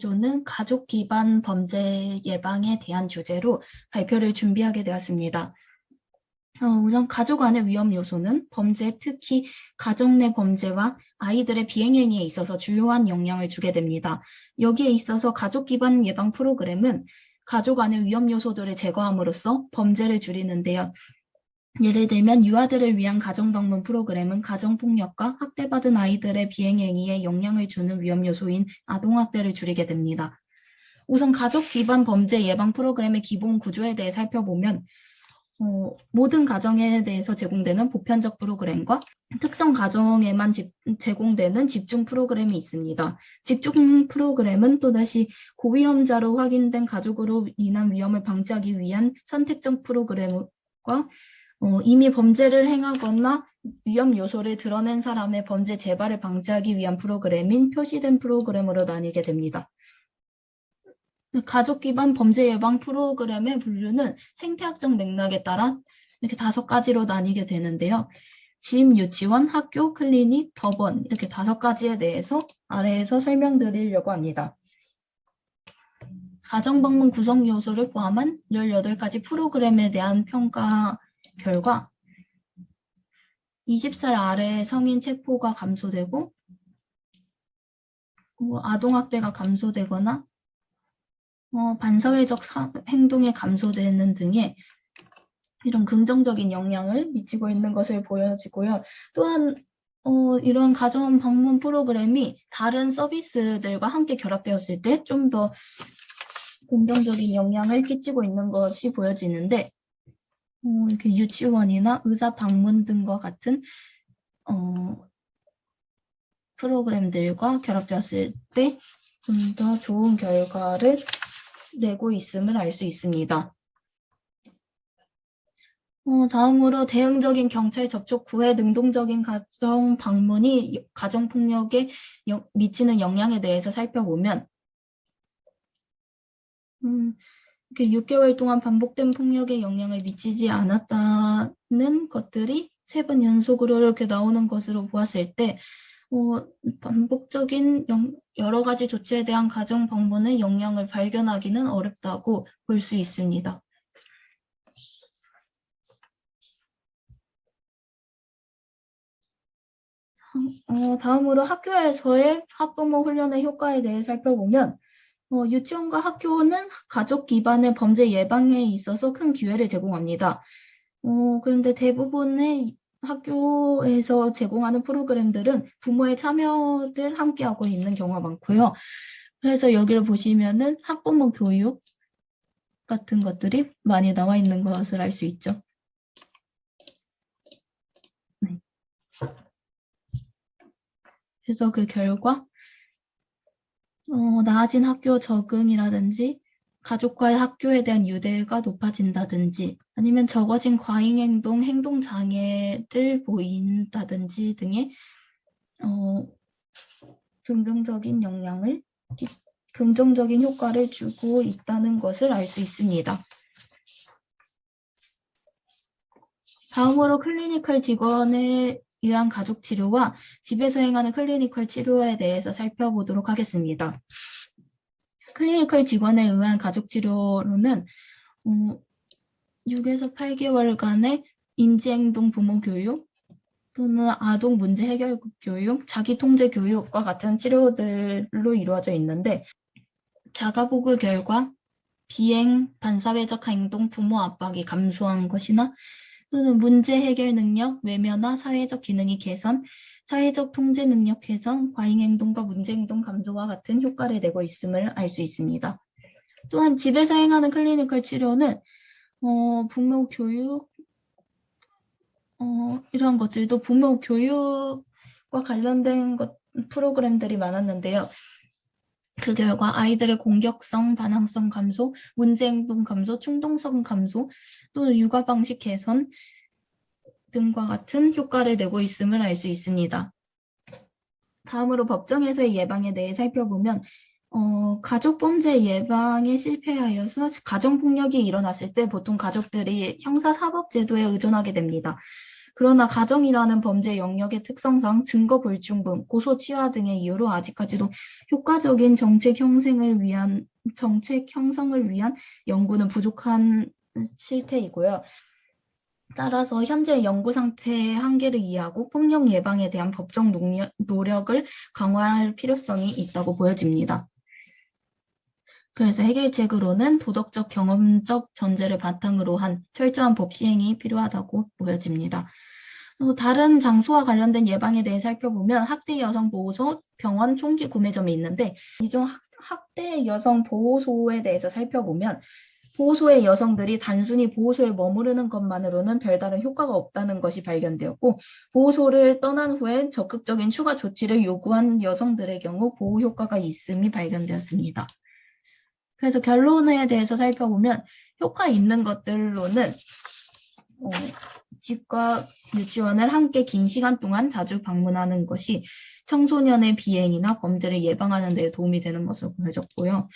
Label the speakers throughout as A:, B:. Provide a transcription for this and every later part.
A: 조는 가족 기반 범죄 예방에 대한 주제로 발표를 준비하게 되었습니다. 우선 가족 안의 위험 요소는 범죄, 특히 가정 내 범죄와 아이들의 비행행위에 있어서 주요한 영향을 주게 됩니다. 여기에 있어서 가족 기반 예방 프로그램은 가족 안의 위험 요소들을 제거함으로써 범죄를 줄이는데요. 예를 들면 유아들을 위한 가정방문 프로그램은 가정폭력과 학대받은 아이들의 비행행위에 영향을 주는 위험 요소인 아동학대를 줄이게 됩니다. 우선 가족 기반 범죄 예방 프로그램의 기본 구조에 대해 살펴보면 모든 가정에 대해서 제공되는 보편적 프로그램과 특정 가정에만 제공되는 집중 프로그램이 있습니다. 집중 프로그램은 또다시 고위험자로 확인된 가족으로 인한 위험을 방지하기 위한 선택적 프로그램과 이미 범죄를 행하거나 위험 요소를 드러낸 사람의 범죄 재발을 방지하기 위한 프로그램인 표시된 프로그램으로 나뉘게 됩니다. 가족 기반 범죄 예방 프로그램의 분류는 생태학적 맥락에 따라 이렇게 5가지로 나뉘게 되는데요. 집, 유치원, 학교, 클리닉, 법원 이렇게 5가지에 대해서 아래에서 설명드리려고 합니다. 가정방문 구성 요소를 포함한 18가지 프로그램에 대한 평가 결과 20살 아래 성인 체포가 감소되고 아동학대가 감소되거나 반사회적 행동이 감소되는 등의 이런 긍정적인 영향을 미치고 있는 것을 보여지고요. 또한 이런 가정 방문 프로그램이 다른 서비스들과 함께 결합되었을 때 좀 더 긍정적인 영향을 끼치고 있는 것이 보여지는데 이렇게 유치원이나 의사 방문 등과 같은 프로그램들과 결합되었을 때 좀 더 좋은 결과를 내고 있음을 알 수 있습니다. 다음으로 대응적인 경찰 접촉 후에 능동적인 가정 방문이 가정폭력에 미치는 영향에 대해서 살펴보면 이렇게 6개월 동안 반복된 폭력에 영향을 미치지 않았다는 것들이 3번 연속으로 이렇게 나오는 것으로 보았을 때 반복적인 여러 가지 조치에 대한 가정 방문의 영향을 발견하기는 어렵다고 볼 수 있습니다. 다음으로 학교에서의 학부모 훈련의 효과에 대해 살펴보면 유치원과 학교는 가족 기반의 범죄 예방에 있어서 큰 기회를 제공합니다. 그런데 대부분의 학교에서 제공하는 프로그램들은 부모의 참여를 함께하고 있는 경우가 많고요. 그래서 여기를 보시면은 학부모 교육 같은 것들이 많이 나와 있는 것을 알 수 있죠. 네. 그래서 그 결과 나아진 학교 적응이라든지 가족과의 학교에 대한 유대가 높아진다든지 아니면 적어진 과잉행동, 행동장애를 보인다든지 등의 긍정적인 효과를 주고 있다는 것을 알 수 있습니다. 다음으로 클리니컬 직원에 의한 가족 치료와 집에서 행하는 클리니컬 치료에 대해서 살펴보도록 하겠습니다. 클리니컬 직원에 의한 가족 치료로는 6에서 8개월간의 인지행동 부모 교육 또는 아동 문제 해결 교육, 자기 통제 교육과 같은 치료들로 이루어져 있는데 자가보고 결과 비행, 반사회적 행동, 부모 압박이 감소한 것이나 또는 문제 해결 능력, 외면화, 사회적 기능이 개선, 사회적 통제 능력 개선, 과잉행동과 문제행동 감소와 같은 효과를 내고 있음을 알 수 있습니다. 또한 집에서 행하는 클리니컬 치료는 부모 교육, 이런 것들도 부모 교육과 관련된 프로그램들이 많았는데요. 그 결과 아이들의 공격성, 반항성 감소, 문제행동 감소, 충동성 감소, 또는 육아 방식 개선 등과 같은 효과를 내고 있음을 알 수 있습니다. 다음으로 법정에서의 예방에 대해 살펴보면 가족범죄 예방에 실패하여서 가정폭력이 일어났을 때 보통 가족들이 형사사법제도에 의존하게 됩니다. 그러나 가정이라는 범죄 영역의 특성상 증거 불충분, 고소 취하 등의 이유로 아직까지도 효과적인 정책 형성을 위한 연구는 부족한 실태이고요. 따라서 현재 연구 상태의 한계를 이해하고 폭력 예방에 대한 법적 노력을 강화할 필요성이 있다고 보여집니다. 그래서 해결책으로는 도덕적, 경험적 전제를 바탕으로 한 철저한 법 시행이 필요하다고 보여집니다. 다른 장소와 관련된 예방에 대해 살펴보면 학대 여성 보호소, 병원, 총기 구매점이 있는데 이 중 학대 여성 보호소에 대해서 살펴보면 보호소의 여성들이 단순히 보호소에 머무르는 것만으로는 별다른 효과가 없다는 것이 발견되었고 보호소를 떠난 후에 적극적인 추가 조치를 요구한 여성들의 경우 보호 효과가 있음이 발견되었습니다. 그래서 결론에 대해서 살펴보면 효과 있는 것들로는 집과 유치원을 함께 긴 시간 동안 자주 방문하는 것이 청소년의 비행이나 범죄를 예방하는 데 도움이 되는 것으로 보여졌고요.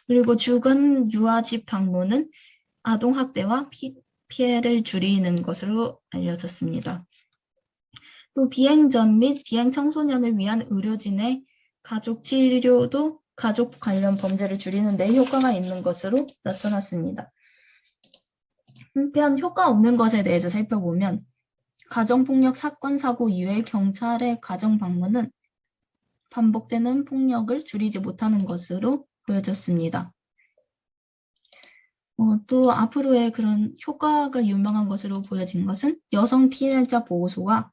A: 그리고 주간 유아집 방문은 아동학대와 피해를 줄이는 것으로 알려졌습니다. 또 비행 전 및 비행 청소년을 위한 의료진의 가족 치료도 가족 관련 범죄를 줄이는 데 효과가 있는 것으로 나타났습니다. 한편 효과 없는 것에 대해서 살펴보면 가정폭력 사건 사고 이외에 경찰의 가정 방문은 반복되는 폭력을 줄이지 못하는 것으로 보여졌습니다. 또 앞으로의 그런 효과가 유망한 것으로 보여진 것은 여성 피해자 보호소와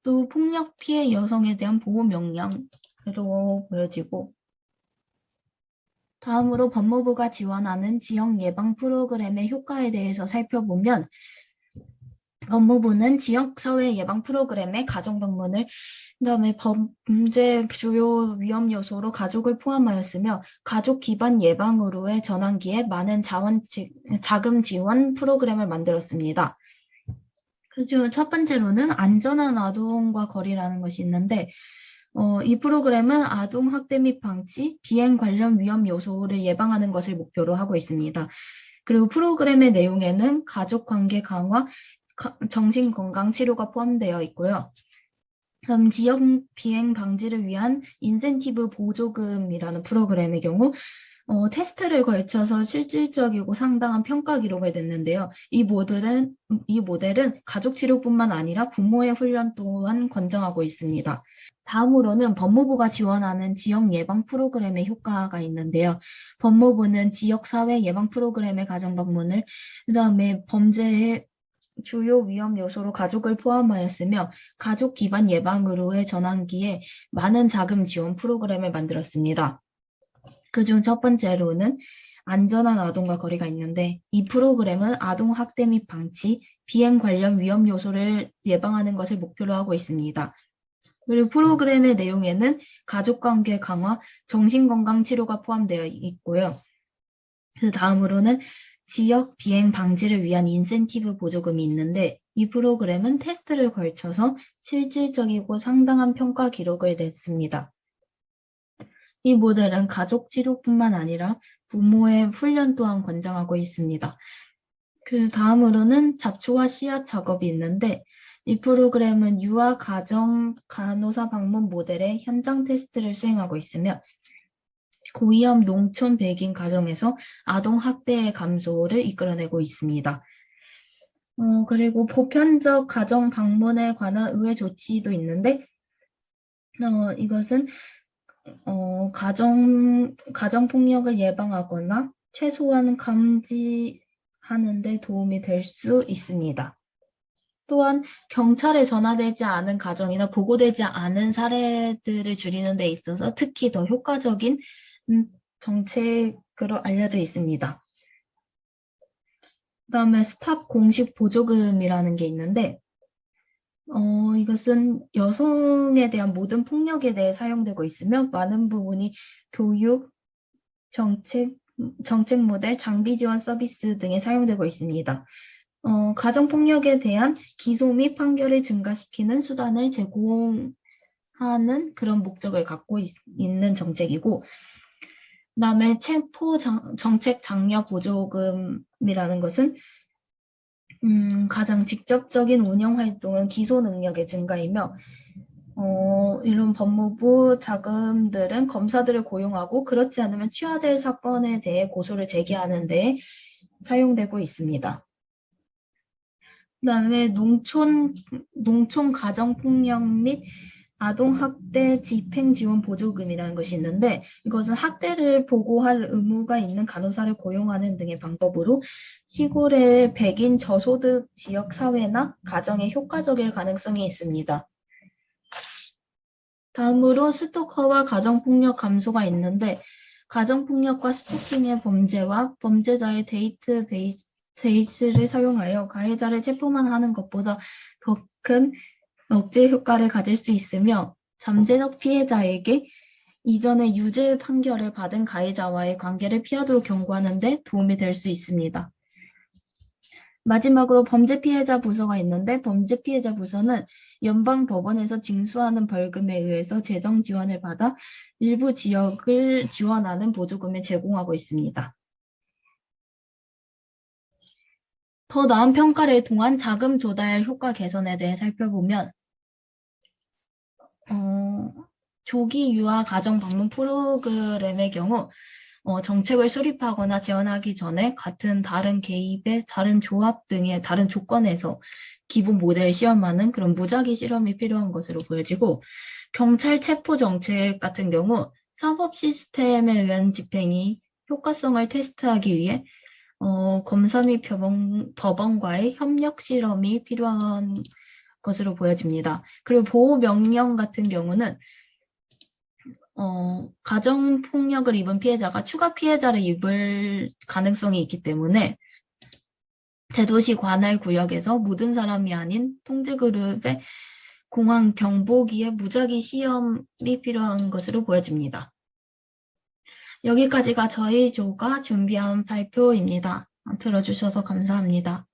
A: 또 폭력 피해 여성에 대한 보호 명령으로 보여지고 다음으로 법무부가 지원하는 지역 예방 프로그램의 효과에 대해서 살펴보면 법무부는 지역사회 예방 프로그램에 가정방문을 그다음에 범죄 주요 위험 요소로 가족을 포함하였으며 가족 기반 예방으로의 전환기에 많은 자금 지원 프로그램을 만들었습니다. 그중 첫 번째로는 안전한 아동과 거리라는 것이 있는데 이 프로그램은 아동 학대 및 방치, 비행 관련 위험 요소를 예방하는 것을 목표로 하고 있습니다. 그리고 프로그램의 내용에는 가족 관계 강화, 정신건강 치료가 포함되어 있고요. 지역 비행 방지를 위한 인센티브 보조금이라는 프로그램의 경우 테스트를 걸쳐서 실질적이고 상당한 평가 기록을 냈는데요. 이 모델은 가족 치료뿐만 아니라 부모의 훈련 또한 권장하고 있습니다. 다음으로는 법무부가 지원하는 지역 예방 프로그램의 효과가 있는데요. 법무부는 지역사회 예방 프로그램의 가정방문을 그다음에 범죄의 주요 위험 요소로 가족을 포함하였으며 가족 기반 예방으로의 전환기에 많은 자금 지원 프로그램을 만들었습니다. 그중 첫 번째로는 안전한 아동과 거리가 있는데 이 프로그램은 아동 학대 및 방치, 비행 관련 위험 요소를 예방하는 것을 목표로 하고 있습니다. 그리고 프로그램의 내용에는 가족관계 강화, 정신건강 치료가 포함되어 있고요. 그 다음으로는 지역 비행 방지를 위한 인센티브 보조금이 있는데 이 프로그램은 테스트를 걸쳐서 실질적이고 상당한 평가 기록을 냈습니다. 이 모델은 가족 치료뿐만 아니라 부모의 훈련 또한 권장하고 있습니다. 그 다음으로는 잡초와 씨앗 작업이 있는데 이 프로그램은 유아 가정 간호사 방문 모델의 현장 테스트를 수행하고 있으며 고위험 농촌 백인 가정에서 아동 학대의 감소를 이끌어내고 있습니다. 그리고 보편적 가정 방문에 관한 의회 조치도 있는데 이것은 가정폭력을 예방하거나 최소한 감지하는 데 도움이 될 수 있습니다. 또한 경찰에 전화되지 않은 가정이나 보고되지 않은 사례들을 줄이는 데 있어서 특히 더 효과적인 정책으로 알려져 있습니다. 그다음에 스탑 공식 보조금이라는 게 있는데 이것은 여성에 대한 모든 폭력에 대해 사용되고 있으며 많은 부분이 교육, 정책 모델, 장비 지원 서비스 등에 사용되고 있습니다. 가정폭력에 대한 기소 및 판결을 증가시키는 수단을 제공하는 그런 목적을 갖고 있는 정책이고 그다음에 체포 정책 장려 보조금이라는 것은 가장 직접적인 운영 활동은 기소 능력의 증가이며, 이런 법무부 자금들은 검사들을 고용하고 그렇지 않으면 취하될 사건에 대해 고소를 제기하는 데 사용되고 있습니다. 그다음에 농촌 가정폭력 및 아동학대 집행지원보조금이라는 것이 있는데, 이것은 학대를 보고할 의무가 있는 간호사를 고용하는 등의 방법으로 시골의 백인 저소득 지역 사회나 가정에 효과적일 가능성이 있습니다. 다음으로 스토커와 가정폭력 감소가 있는데, 가정폭력과 스토킹의 범죄와 범죄자의 데이트베이스를 사용하여 가해자를 체포만 하는 것보다 더 큰 억제 효과를 가질 수 있으며, 잠재적 피해자에게 이전에 유죄 판결을 받은 가해자와의 관계를 피하도록 경고하는 데 도움이 될 수 있습니다. 마지막으로 범죄 피해자 부서가 있는데, 범죄 피해자 부서는 연방 법원에서 징수하는 벌금에 의해서 재정 지원을 받아 일부 지역을 지원하는 보조금을 제공하고 있습니다. 더 나은 평가를 통한 자금 조달 효과 개선에 대해 살펴보면, 조기 유아 가정 방문 프로그램의 경우 정책을 수립하거나 제안하기 전에 같은 다른 개입의 다른 조합 등의 다른 조건에서 기본 모델 시험하는 그런 무작위 실험이 필요한 것으로 보여지고, 경찰 체포 정책 같은 경우 사법 시스템에 의한 집행이 효과성을 테스트하기 위해 검사 및 법원과의 협력 실험이 필요한 것으로 보여집니다. 그리고 보호 명령 같은 경우는 가정폭력을 입은 피해자가 추가 피해자를 입을 가능성이 있기 때문에 대도시 관할 구역에서 모든 사람이 아닌 통제그룹의 공항 경보기의 무작위 시험이 필요한 것으로 보여집니다. 여기까지가 저희 조가 준비한 발표입니다. 들어주셔서 감사합니다.